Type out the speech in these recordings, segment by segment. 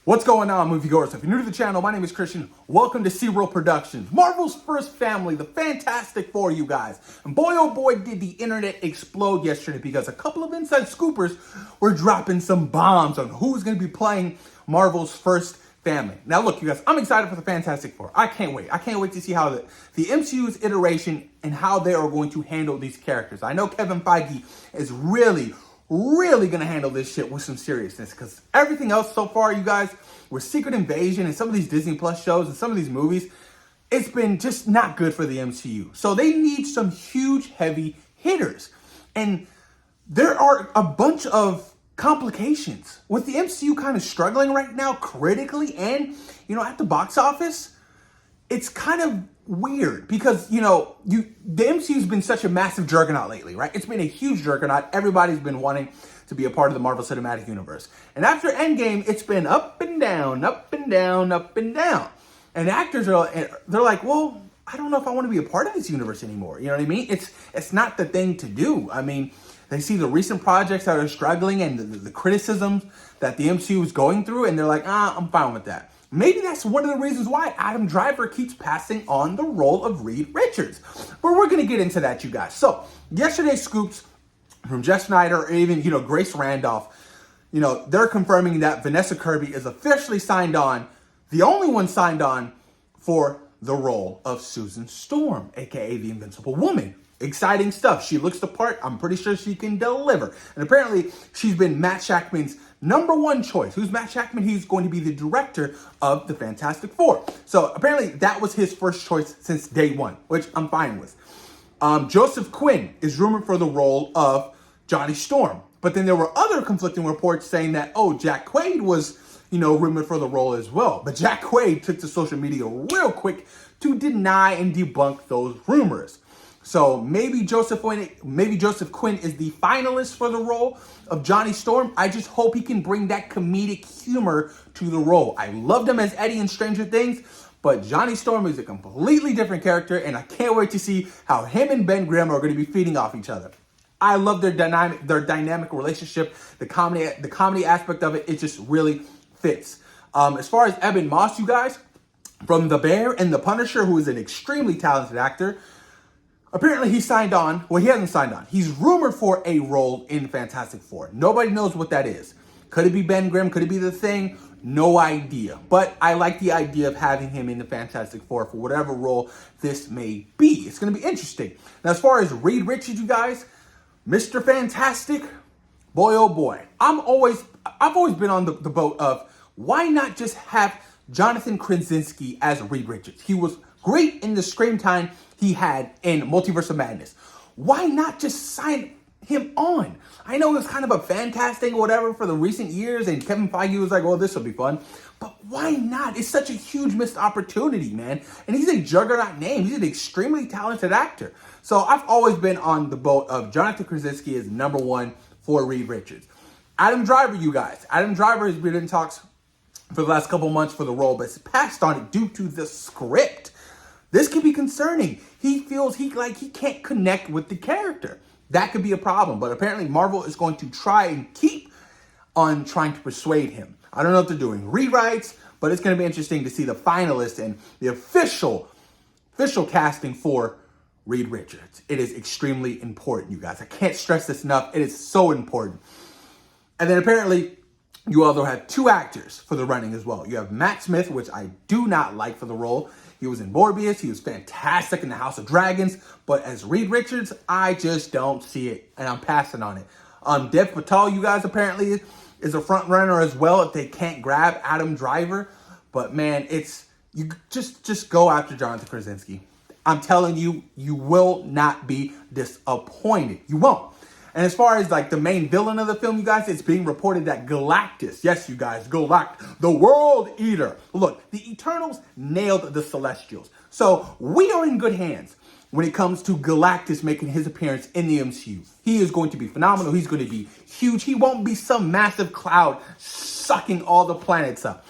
What's going on, moviegoers? If you're new to the channel, my name is Christian. Welcome to SeaWorld Productions, Marvel's first family, the Fantastic Four, you guys. And boy, oh boy, did the internet explode yesterday because a couple of inside scoopers were dropping some bombs on who's going to be playing Marvel's first family. Now, look, you guys, I'm excited for the Fantastic Four. I can't wait. I can't wait to see how the MCU's iteration and how they are going to handle these characters. I know Kevin Feige is really gonna handle this shit with some seriousness, because everything else so far, you guys, with Secret Invasion and some of these Disney Plus shows and some of these movies, it's been just not good for the MCU. So they need some huge heavy hitters, and there are a bunch of complications with the MCU kind of struggling right now critically and at the box office. It's kind of weird because, the MCU's been such a massive juggernaut lately, right? It's been a huge juggernaut. Everybody's been wanting to be a part of the Marvel Cinematic Universe. And after Endgame, it's been up and down, up and down, up and down. And actors they're like, well, I don't know if I want to be a part of this universe anymore. You know what I mean? It's not the thing to do. I mean, they see the recent projects that are struggling and the criticisms that the MCU is going through, and they're like, I'm fine with that. Maybe that's one of the reasons why Adam Driver keeps passing on the role of Reed Richards. But we're going to get into that, you guys. So, yesterday's scoops from Jeff Snyder, or even, Grace Randolph, they're confirming that Vanessa Kirby is officially signed on, the only one signed on for the role of Susan Storm, aka the Invincible Woman. Exciting stuff. She looks the part. I'm pretty sure she can deliver. And apparently, she's been Matt Shakman's #1 choice. Who's Matt Shakman? He's going to be the director of the Fantastic Four. So apparently, that was his first choice since day one, which I'm fine with. Joseph Quinn is rumored for the role of Johnny Storm. But then there were other conflicting reports saying that, Jack Quaid was, rumored for the role as well. But Jack Quaid took to social media real quick to deny and debunk those rumors. So maybe Joseph Quinn is the finalist for the role of Johnny Storm. I just hope he can bring that comedic humor to the role. I loved him as Eddie in Stranger Things, but Johnny Storm is a completely different character, and I can't wait to see how him and Ben Grimm are going to be feeding off each other. I love their dynamic relationship, the comedy aspect of it. It just really fits. As far as Ebon Moss, you guys, from The Bear and The Punisher, who is an extremely talented actor. Apparently, he signed on. Well, he hasn't signed on. He's rumored for a role in Fantastic Four. Nobody knows what that is. Could it be Ben Grimm? Could it be The Thing? No idea. But I like the idea of having him in the Fantastic Four for whatever role this may be. It's going to be interesting. Now, as far as Reed Richards, you guys, Mr. Fantastic, boy, oh boy. I've always been on the boat of why not just have Jonathan Krasinski as Reed Richards? He was great in the screen time he had in Multiverse of Madness. Why not just sign him on? I know it was kind of a fan casting or whatever for the recent years, and Kevin Feige was like, well, this will be fun. But why not? It's such a huge missed opportunity, man. And he's a juggernaut name. He's an extremely talented actor. So I've always been on the boat of Jonathan Krasinski as #1 for Reed Richards. Adam Driver, you guys. Adam Driver has been in talks for the last couple months for the role, but has passed on it due to the script. This could be concerning. He feels he can't connect with the character. That could be a problem. But apparently Marvel is going to try and keep on trying to persuade him. I don't know if they're doing rewrites, but it's going to be interesting to see the finalists and the official casting for Reed Richards. It is extremely important, you guys. I can't stress this enough. It is so important. And then apparently you also have 2 actors for the running as well. You have Matt Smith, which I do not like for the role. He was in Morbius. He was fantastic in the House of Dragons. But as Reed Richards, I just don't see it. And I'm passing on it. Dev Patel, you guys, apparently is a front runner as well if they can't grab Adam Driver. But man, you just go after Jonathan Krasinski. I'm telling you, you will not be disappointed. You won't. And as far as the main villain of the film, you guys, it's being reported that Galactus, yes, you guys, Galactus, the World Eater. Look, the Eternals nailed the Celestials. So we are in good hands when it comes to Galactus making his appearance in the MCU. He is going to be phenomenal. He's going to be huge. He won't be some massive cloud sucking all the planets up.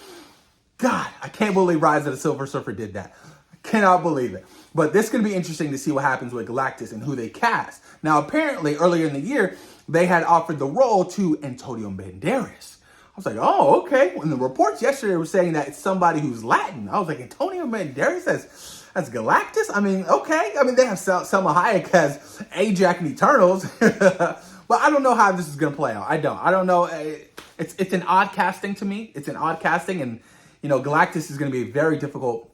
God, I can't believe Rise of the Silver Surfer did that. I cannot believe it. But this is going to be interesting to see what happens with Galactus and who they cast. Now, apparently, earlier in the year, they had offered the role to Antonio Banderas. was like, oh, okay. And the reports yesterday were saying that it's somebody who's Latin. I was like, Antonio Banderas as Galactus? I mean, okay. I mean, they have Selma Hayek as Ajax and Eternals. But I don't know how this is going to play out. I don't know. It's an odd casting to me. It's an odd casting. And, Galactus is going to be a very difficult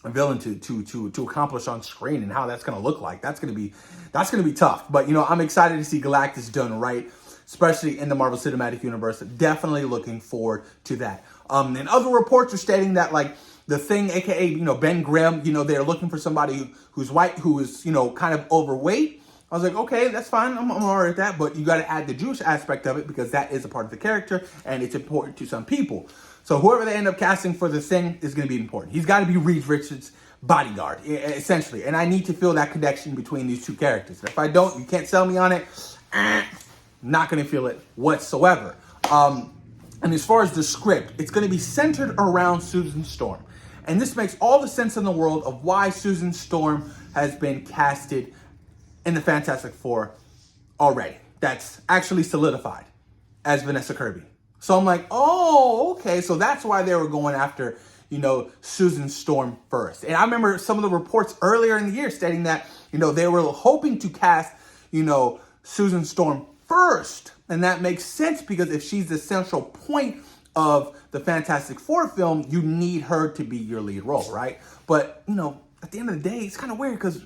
villain to accomplish on screen, and how that's going to look like. That's going to be tough. But, I'm excited to see Galactus done right, especially in the Marvel Cinematic Universe. Definitely looking forward to that. And other reports are stating that, like, the Thing, aka, Ben Grimm, they're looking for somebody who's white, who is, kind of overweight. I was like, okay, that's fine. I'm all right with that. But you got to add the Jewish aspect of it, because that is a part of the character and it's important to some people. So whoever they end up casting for the Thing is going to be important. He's got to be Reed Richards' bodyguard, essentially. And I need to feel that connection between these two characters. If I don't, you can't sell me on it. Not going to feel it whatsoever. And as far as the script, it's going to be centered around Susan Storm. And this makes all the sense in the world of why Susan Storm has been casted in the Fantastic Four already. That's actually solidified as Vanessa Kirby. So I'm like, oh, okay. So that's why they were going after, Susan Storm first. And I remember some of the reports earlier in the year stating that, they were hoping to cast, Susan Storm first. And that makes sense, because if she's the central point of the Fantastic Four film, you need her to be your lead role, right? But, at the end of the day, it's kind of weird because,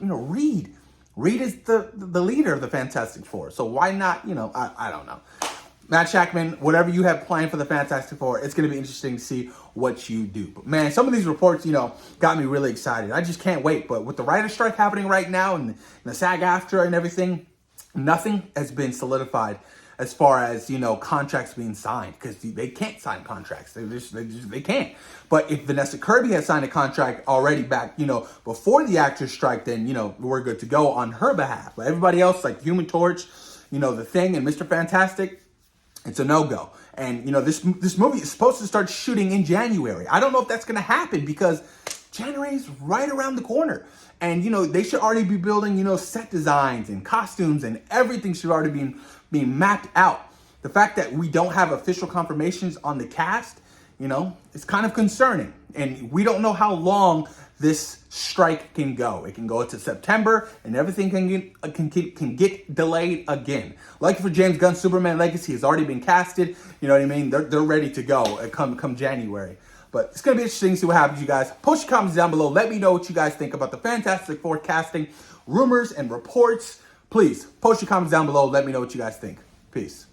Reed is the leader of the Fantastic Four. So why not, I don't know. Matt Shackman, whatever you have planned for the Fantastic Four, it's going to be interesting to see what you do. But man, some of these reports, got me really excited. I just can't wait. But with the writer's strike happening right now and the SAG-AFTRA and everything, nothing has been solidified as far as, contracts being signed, because they can't sign contracts. They can't. But if Vanessa Kirby has signed a contract already back, before the actors strike, then, we're good to go on her behalf. But everybody else, like Human Torch, The Thing and Mr. Fantastic, it's a no-go. And, this movie is supposed to start shooting in January. I don't know if that's going to happen, because January is right around the corner. And, they should already be building, set designs and costumes, and everything should already be being mapped out. The fact that we don't have official confirmations on the cast, it's kind of concerning. And we don't know how long this strike can go. It can go into September, and everything can get delayed again. Like for James Gunn's Superman Legacy has already been casted. You know what I mean? They're ready to go come January. But it's going to be interesting to see what happens, you guys. Post your comments down below. Let me know what you guys think about the Fantastic Four casting, rumors, and reports. Please, post your comments down below. Let me know what you guys think. Peace.